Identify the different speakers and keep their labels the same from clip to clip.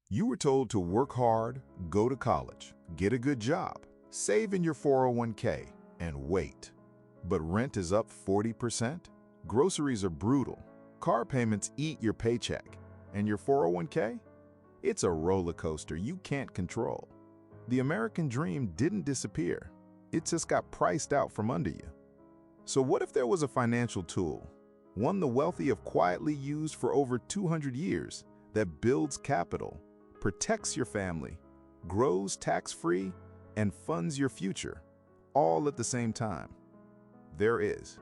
Speaker 1: You were told to work hard, go to college, get a good job, save in your 401k, and wait. But rent is up 40%, groceries are brutal, car payments eat your paycheck, and your 401k? It's a roller coaster you can't control. The American dream didn't disappear. It just got priced out from under you. So what if there was a financial tool, one the wealthy have quietly used for over 200 years, that builds capital, protects your family, grows tax-free, and funds your future, all at the same time? There is.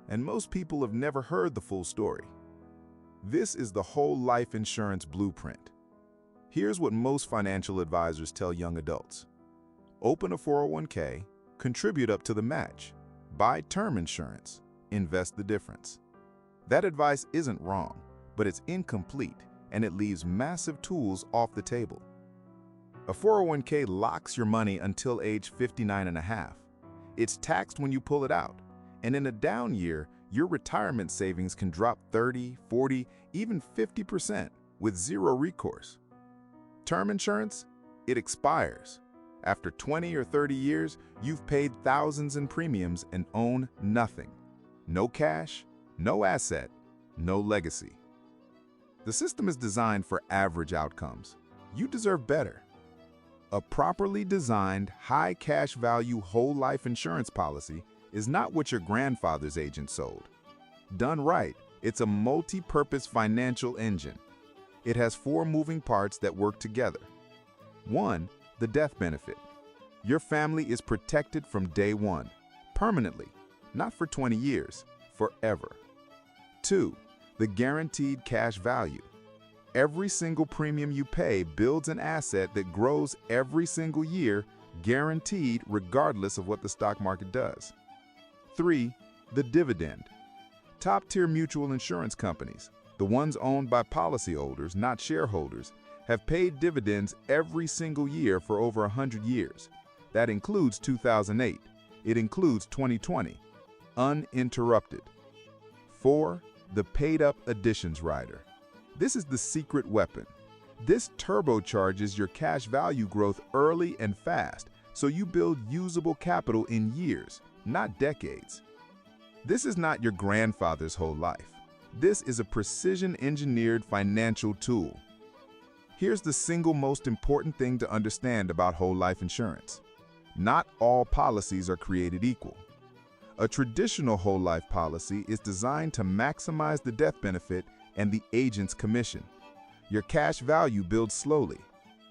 Speaker 1: And most people have never heard the full story. This is the whole life insurance blueprint. Here's what most financial advisors tell young adults. Open a 401k, contribute up to the match, buy term insurance, invest the difference. That advice isn't wrong, but it's incomplete and it leaves massive tools off the table. A 401k locks your money until age 59 and a half. It's taxed when you pull it out, and in a down year, your retirement savings can drop 30, 40, even 50% with zero recourse. Term insurance? It expires. After 20 or 30 years, you've paid thousands in premiums and own nothing. No cash, no asset, no legacy. The system is designed for average outcomes. You deserve better. A properly designed, high cash value whole life insurance policy is not what your grandfather's agent sold. Done right, it's a multi-purpose financial engine. It has 4 moving parts that work together. 1, the death benefit. Your family is protected from day one, permanently, not for 20 years, forever. 2, the guaranteed cash value. Every single premium you pay builds an asset that grows every single year, guaranteed regardless of what the stock market does. 3, the dividend. Top-tier mutual insurance companies, the ones owned by policyholders, not shareholders, have paid dividends every single year for over 100 years. That includes 2008. It includes 2020. Uninterrupted. 4, the paid-up additions rider. This is the secret weapon. This turbocharges your cash value growth early and fast, so you build usable capital in years, not decades. This is not your grandfather's whole life. This is a precision-engineered financial tool. Here's the single most important thing to understand about whole life insurance. Not all policies are created equal. A traditional whole life policy is designed to maximize the death benefit and the agent's commission. Your cash value builds slowly.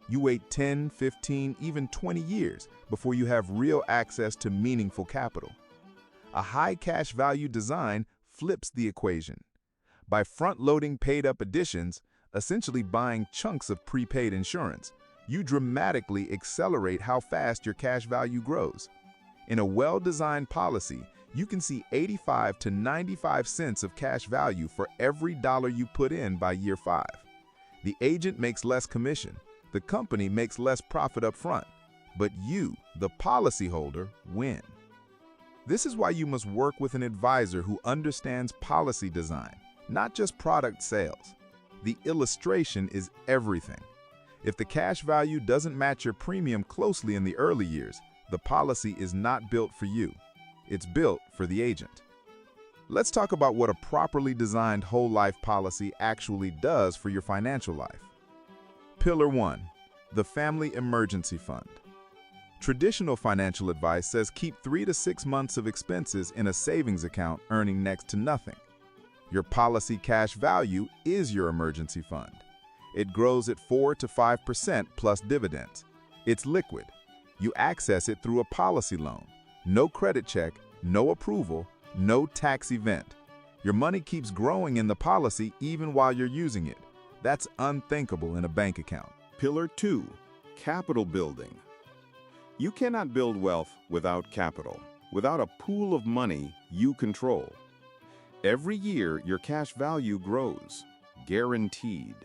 Speaker 1: You wait 10, 15, even 20 years before you have real access to meaningful capital. A high cash value design flips the equation. By front-loading paid-up additions, essentially buying chunks of prepaid insurance, you dramatically accelerate how fast your cash value grows. In a well-designed policy, you can see 85 to 95 cents of cash value for every dollar you put in by year 5. The agent makes less commission, the company makes less profit up front, but you, the policyholder, win. This is why you must work with an advisor who understands policy design, not just product sales. The illustration is everything. If the cash value doesn't match your premium closely in the early years, the policy is not built for you. It's built for the agent. Let's talk about what a properly designed whole life policy actually does for your financial life. Pillar 1, the Family Emergency Fund. Traditional financial advice says keep 3 to 6 months of expenses in a savings account earning next to nothing. Your policy cash value is your emergency fund. It grows at 4 to 5% plus dividends. It's liquid. You access it through a policy loan. No credit check, no approval, no tax event. Your money keeps growing in the policy even while you're using it. That's unthinkable in a bank account.
Speaker 2: Pillar 2, capital building. You cannot build wealth without capital, without a pool of money you control. Every year, your cash value grows, guaranteed.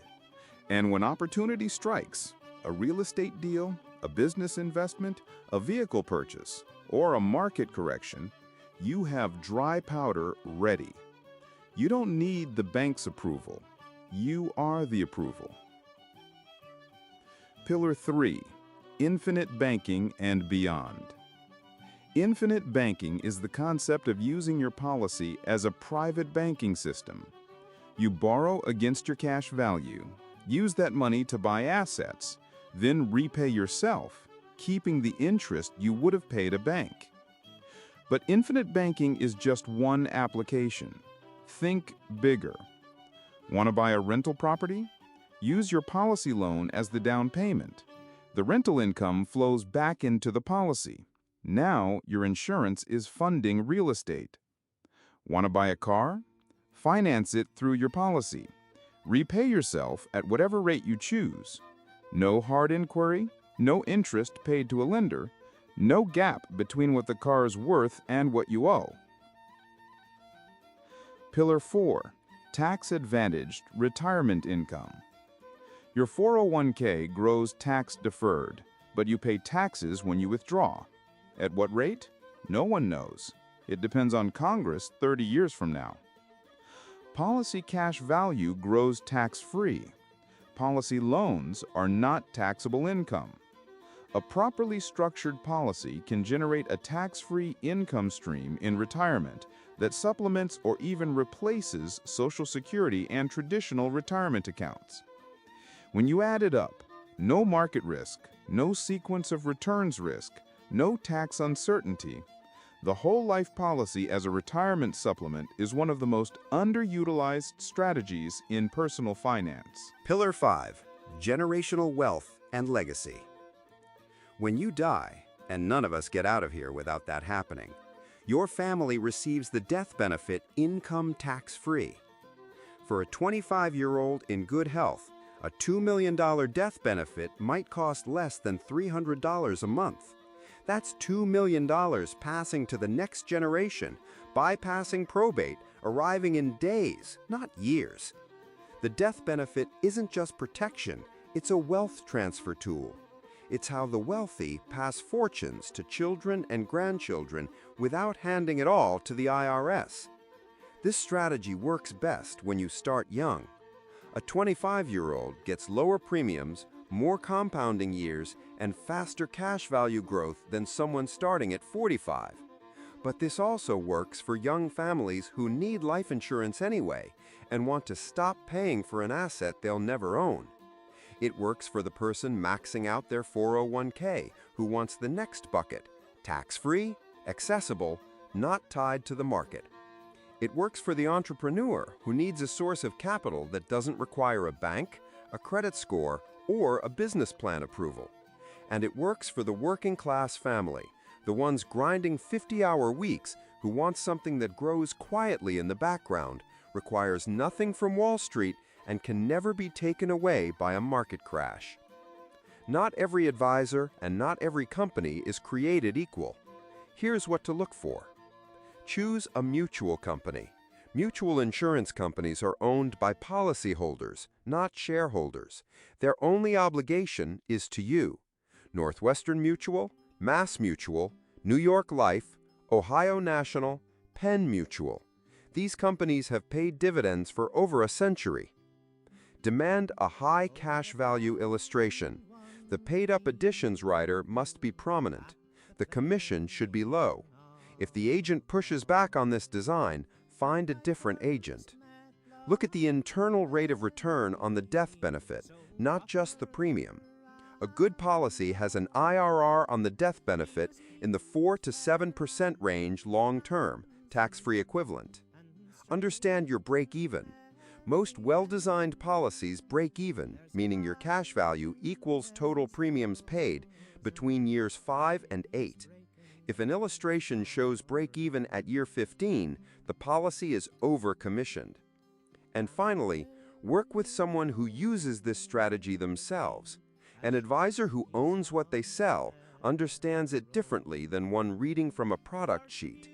Speaker 2: And when opportunity strikes, a real estate deal, a business investment, a vehicle purchase, or a market correction, you have dry powder ready. You don't need the bank's approval. You are the approval. Pillar 3, Infinite Banking and Beyond. Infinite banking is the concept of using your policy as a private banking system. You borrow against your cash value, use that money to buy assets, then repay yourself, keeping the interest you would have paid a bank. But infinite banking is just one application. Think bigger. Want to buy a rental property? Use your policy loan as the down payment. The rental income flows back into the policy. Now your insurance is funding real estate. Want to buy a car? Finance it through your policy. Repay yourself at whatever rate you choose. No hard inquiry, no interest paid to a lender, no gap between what the car is worth and what you owe. Pillar 4, Tax-Advantaged Retirement Income. Your 401k grows tax-deferred, but you pay taxes when you withdraw. At what rate? No one knows. It depends on Congress 30 years from now. Policy cash value grows tax-free. Policy loans are not taxable income. A properly structured policy can generate a tax-free income stream in retirement that supplements or even replaces Social Security and traditional retirement accounts. When you add it up, no market risk, no sequence of returns risk, no tax uncertainty, the whole life policy as a retirement supplement is one of the most underutilized strategies in personal finance.
Speaker 3: Pillar 5, Generational Wealth and Legacy. When you die, and none of us get out of here without that happening, your family receives the death benefit income tax-free. For a 25-year-old in good health, a $2 million death benefit might cost less than $300 a month. That's $2 million passing to the next generation, bypassing probate, arriving in days, not years. The death benefit isn't just protection, it's a wealth transfer tool. It's how the wealthy pass fortunes to children and grandchildren without handing it all to the IRS. This strategy works best when you start young. A 25-year-old gets lower premiums, more compounding years, and faster cash value growth than someone starting at 45. But this also works for young families who need life insurance anyway and want to stop paying for an asset they'll never own. It works for the person maxing out their 401k who wants the next bucket, tax-free, accessible, not tied to the market. It works for the entrepreneur who needs a source of capital that doesn't require a bank, a credit score, or a business plan approval. And it works for the working-class family, the ones grinding 50-hour weeks who want something that grows quietly in the background, requires nothing from Wall Street, and can never be taken away by a market crash. Not every advisor and not every company is created equal. Here's what to look for. Choose a mutual company. Mutual insurance companies are owned by policyholders, not shareholders. Their only obligation is to you. Northwestern Mutual, Mass Mutual, New York Life, Ohio National, Penn Mutual. These companies have paid dividends for over a century. Demand a high cash value illustration. The paid-up additions rider must be prominent. The commission should be low. If the agent pushes back on this design, find a different agent. Look at the internal rate of return on the death benefit, not just the premium. A good policy has an IRR on the death benefit in the 4 to 7% range long-term, tax-free equivalent. Understand your break-even. Most well-designed policies break even, meaning your cash value equals total premiums paid between years 5 and 8. If an illustration shows break-even at year 15, the policy is over-commissioned. And finally, work with someone who uses this strategy themselves. An advisor who owns what they sell understands it differently than one reading from a product sheet.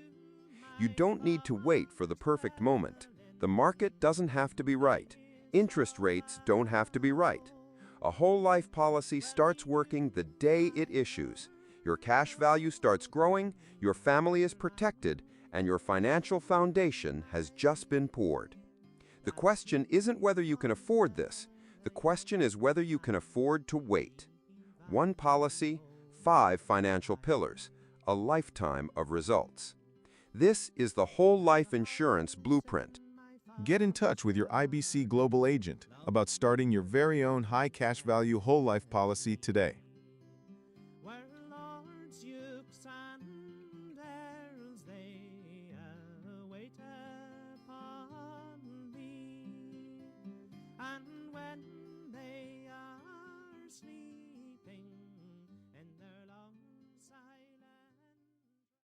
Speaker 3: You don't need to wait for the perfect moment. The market doesn't have to be right. Interest rates don't have to be right. A whole life policy starts working the day it issues. Your cash value starts growing, your family is protected, and your financial foundation has just been poured. The question isn't whether you can afford this. The question is whether you can afford to wait. One policy, 5 financial pillars, a lifetime of results. This is the whole life insurance blueprint.
Speaker 1: Get in touch with your IBC Global agent about starting your very own high cash value whole life policy today.